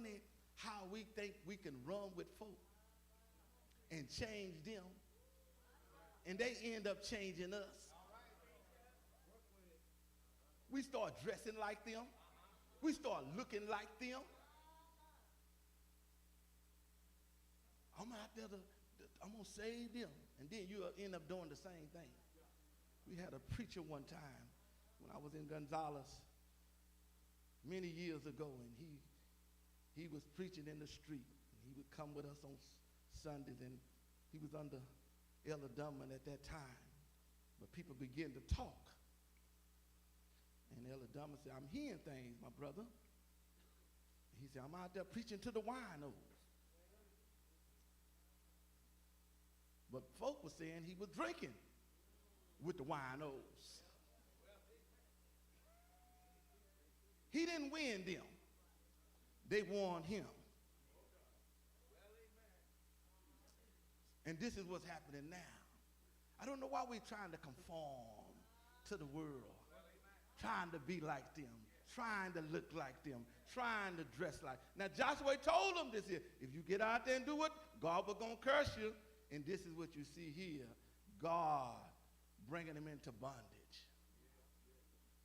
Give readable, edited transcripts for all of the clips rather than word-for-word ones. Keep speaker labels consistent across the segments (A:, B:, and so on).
A: funny how we think we can run with folk and change them, and they end up changing us. We start dressing like them. We start looking like them. I'm out there I'm going to save them. And then you'll end up doing the same thing. We had a preacher one time when I was in Gonzales many years ago, and he was preaching in the street. And he would come with us on Sundays, and he was under Elder Dunman at that time. But people began to talk. And Elder Dunman said, I'm hearing things, my brother. He said, I'm out there preaching to the winos. But folk were saying he was drinking with the winos. He didn't win them. They won him. And this is what's happening now. I don't know why we're trying to conform to the world, trying to be like them, trying to look like them, trying to dress like. Now Joshua told them this here, if you get out there and do it, God was going to curse you. And this is what you see here, God bringing them into bondage.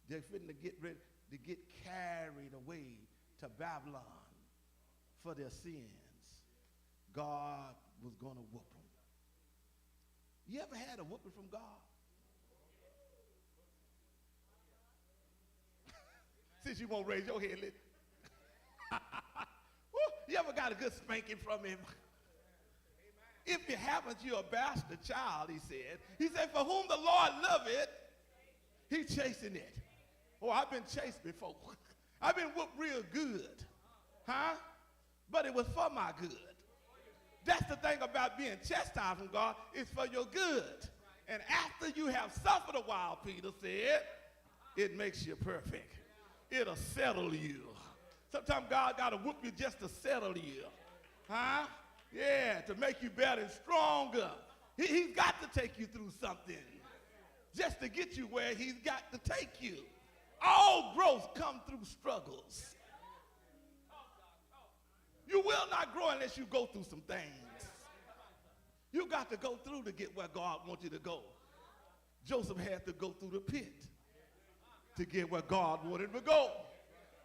A: They're fitting to get ready to get carried away to Babylon for their sins. God was going to whoop them. You ever had a whooping from God? Since you won't raise your hand, you ever got a good spanking from him? If you haven't, you're a bastard child, he said. He said, for whom the Lord loveth, he's chasing it. Oh, I've been chased before. I've been whooped real good. Huh? But it was for my good. That's the thing about being chastised from God. It's for your good. And after you have suffered a while, Peter said, it makes you perfect. It'll settle you. Sometimes God got to whoop you just to settle you. Huh? Yeah, to make you better and stronger. He's got to take you through something just to get you where he's got to take you. All growth comes through struggles. You will not grow unless you go through some things. You got to go through to get where God wants you to go. Joseph had to go through the pit to get where God wanted him to go.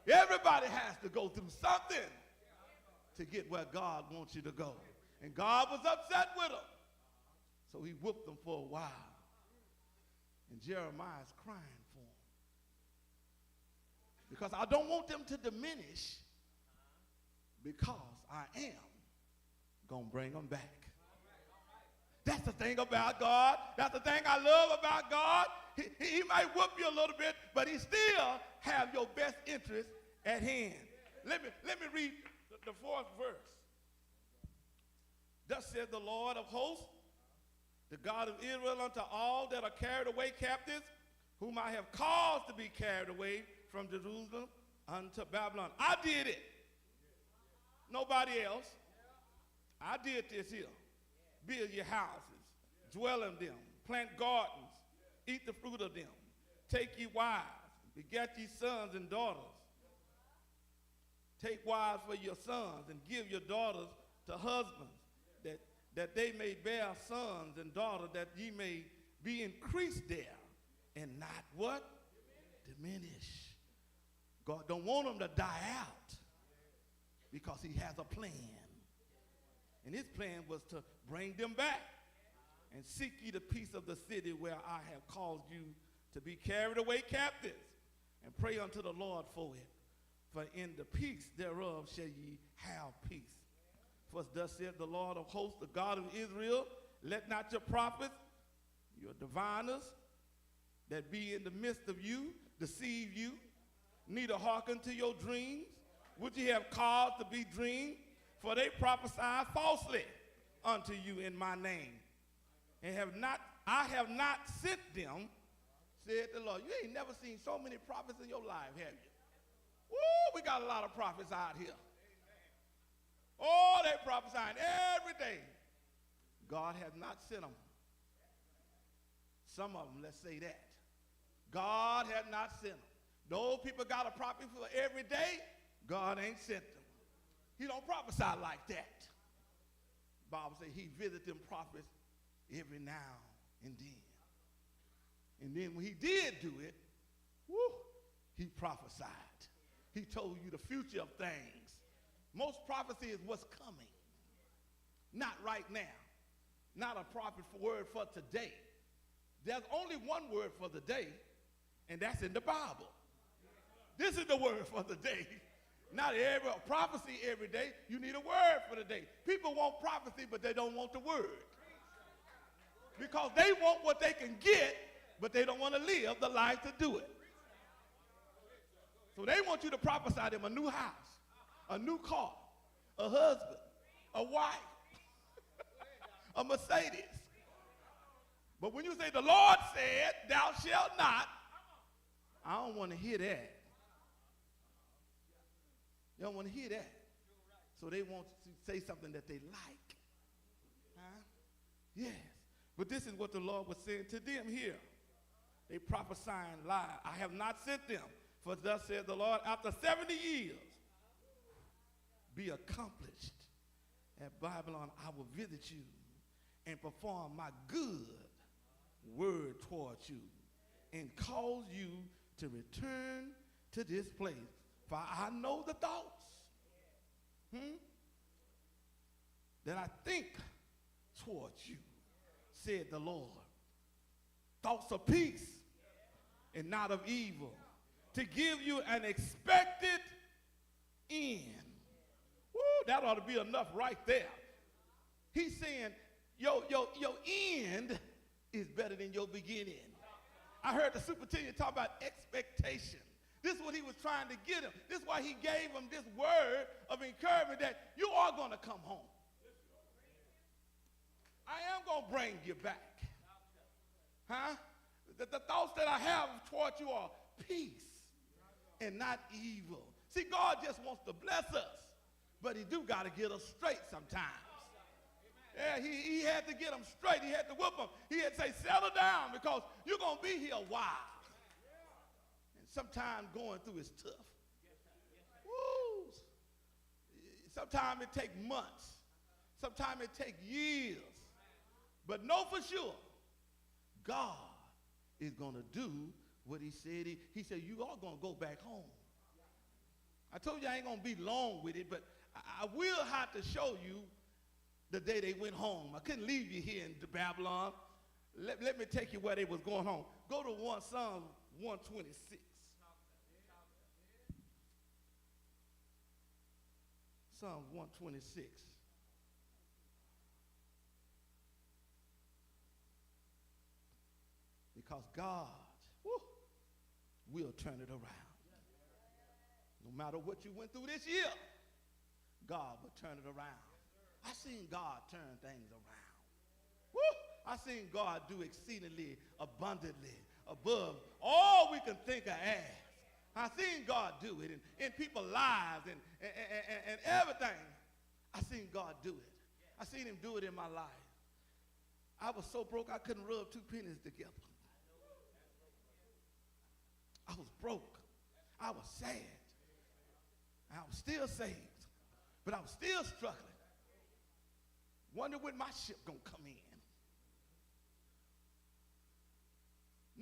A: Everybody has to go through something to get where God wants you to go. And God was upset with them. So he whooped them for a while. And Jeremiah is crying for them. Because I don't want them to diminish, because I am going to bring them back. That's the thing about God. That's the thing I love about God. He might whoop you a little bit, but he still have your best interest at hand. Let me read the fourth verse. Thus said the Lord of hosts, the God of Israel, unto all that are carried away captives, whom I have caused to be carried away from Jerusalem unto Babylon. I did it. Nobody else. I did this here. Build your houses, dwell in them, plant gardens, eat the fruit of them, take ye wives, beget ye sons and daughters. Take wives for your sons and give your daughters to husbands, that they may bear sons and daughters, that ye may be increased there and not what? Diminish. God don't want them to die out because he has a plan. And his plan was to bring them back. And seek ye the peace of the city where I have caused you to be carried away captives, and pray unto the Lord for it. For in the peace thereof shall ye have peace. For thus saith the Lord of hosts, the God of Israel, let not your prophets, your diviners, that be in the midst of you, deceive you, neither hearken to your dreams, which ye have caused to be dreamed, for they prophesy falsely unto you in my name. And I have not sent them, said the Lord. You ain't never seen so many prophets in your life, have you? Woo, we got a lot of prophets out here. Oh, they prophesying every day. God has not sent them. Some of them, let's say that. God has not sent them. Those people got a prophet for every day. God ain't sent them. He don't prophesy like that. Bible says he visited them prophets every now and then. And then when he did do it, whoo, he prophesied. He told you the future of things. Most prophecy is what's coming. Not right now. Not a prophet word for today. There's only one word for the day, and that's in the Bible. This is the word for the day. Not every prophecy every day. You need a word for the day. People want prophecy, but they don't want the word. Because they want what they can get, but they don't want to live the life to do it. So they want you to prophesy them a new house, a new car, a husband, a wife, a Mercedes. But when you say the Lord said, thou shalt not, I don't want to hear that. You don't want to hear that. So they want to say something that they like. Huh? Yes. But this is what the Lord was saying to them here. They prophesying lies. I have not sent them. For thus said the Lord, after 70 years, be accomplished at Babylon, I will visit you and perform my good word towards you and cause you to return to this place. For I know the thoughts that I think towards you, said the Lord. Thoughts of peace and not of evil, to give you an expected end. Woo, that ought to be enough right there. He's saying your end is better than your beginning. I heard the superintendent talk about expectation. This is what he was trying to get him. This is why he gave him this word of encouragement that you are going to come home. I am going to bring you back. Huh? The thoughts that I have toward you are peace and not evil. See, God just wants to bless us, but he do got to get us straight sometimes. Yeah, he had to get them straight. He had to whip them. He had to say, settle down, because you're going to be here a while. And sometimes going through is tough. Woo. Sometimes it takes months. Sometimes it takes years. But know for sure, God is going to do what he said. He said, you are going to go back home. I told you I ain't going to be long with it, but I will have to show you the day they went home. I couldn't leave you here in Babylon. Let me take you where they was going home. Go to Psalm 126. Psalm 126. Because God will turn it around. No matter what you went through this year, God will turn it around. I seen God turn things around. Woo! I seen God do exceedingly abundantly above all we can think or ask. I seen God do it in people's lives and everything. I seen God do it. I seen him do it in my life. I was so broke I couldn't rub two pennies together. I was broke. I was sad. I was still saved. But I was still struggling. Wonder when my ship gonna come in.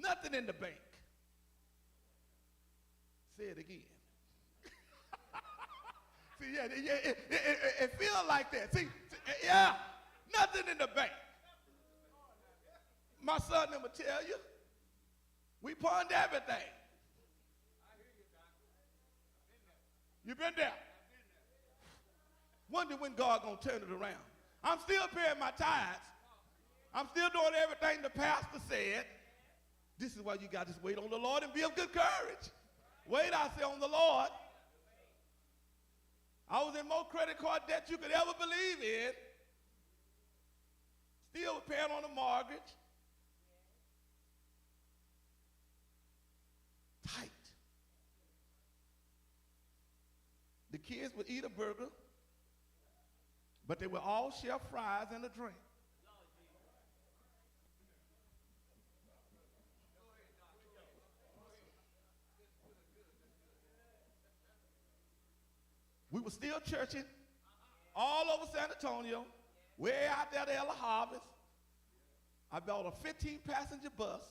A: Nothing in the bank. Say it again. See, yeah, it feels like that. See, yeah, nothing in the bank. My son never tell you. We pawned everything. You been there? Wonder when God gonna turn it around. I'm still paying my tithes. I'm still doing everything the pastor said. This is why you got to wait on the Lord and be of good courage. Wait, I say, on the Lord. I was in more credit card debt you could ever believe in. Still paying on the mortgage. Tight. The kids would eat a burger, but they would all share fries and a drink. We were still churching Antonio, way out there at Ella Harvest. I bought a 15-passenger bus